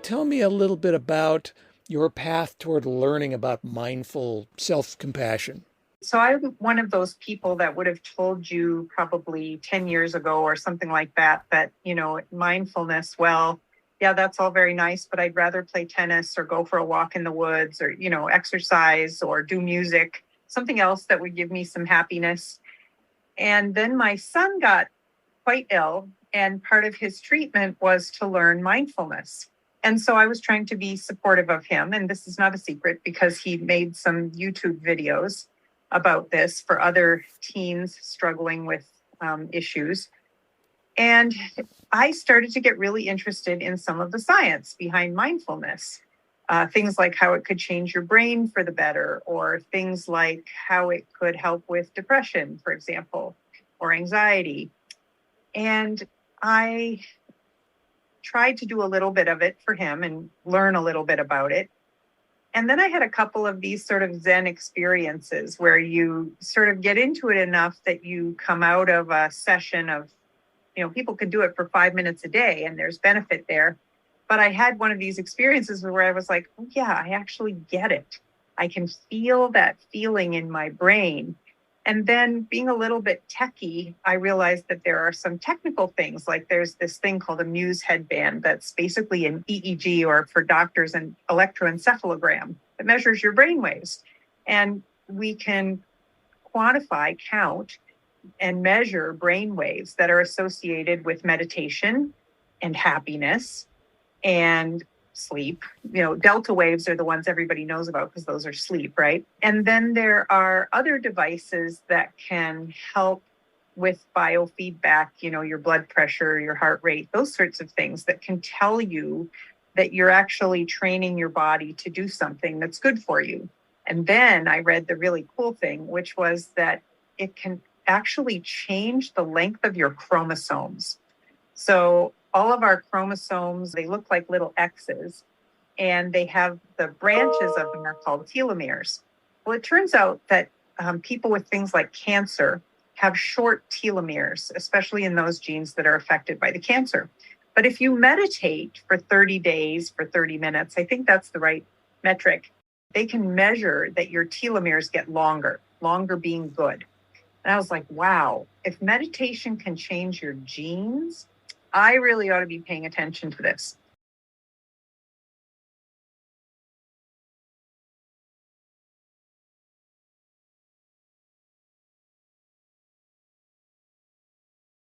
Tell me a little bit about your path toward learning about mindful self-compassion. So I'm one of those people that would have told you probably 10 years ago or something like that, mindfulness, well, yeah, that's all very nice, but I'd rather play tennis or go for a walk in the woods or, exercise or do music, something else that would give me some happiness. And then my son got quite ill, and part of his treatment was to learn mindfulness. And so I was trying to be supportive of him. And this is not a secret because he made some YouTube videos about this for other teens struggling with issues. And I started to get really interested in some of the science behind mindfulness. Things like how it could change your brain for the better, or things like how it could help with depression, for example, or anxiety. And I tried to do a little bit of it for him and learn a little bit about it. And then I had a couple of these sort of Zen experiences where you sort of get into it enough that you come out of a session of, people can do it for 5 minutes a day and there's benefit there. But I had one of these experiences where I was like, oh yeah, I actually get it. I can feel that feeling in my brain. And then being a little bit techie, I realized that there are some technical things, like there's this thing called a Muse headband that's basically an EEG, or for doctors, an electroencephalogram that measures your brain waves. And we can quantify, count, and measure brain waves that are associated with meditation and happiness and sleep. Delta waves are the ones everybody knows about because those are sleep, right? And then there are other devices that can help with biofeedback, your blood pressure, your heart rate, those sorts of things that can tell you that you're actually training your body to do something that's good for you. And then I read the really cool thing, which was that it can actually change the length of your chromosomes. So all of our chromosomes, they look like little X's, and they have the branches of them are called telomeres. Well, it turns out that people with things like cancer have short telomeres, especially in those genes that are affected by the cancer. But if you meditate for 30 days, for 30 minutes, I think that's the right metric, they can measure that your telomeres get longer being good. And I was like, wow, if meditation can change your genes, I really ought to be paying attention to this.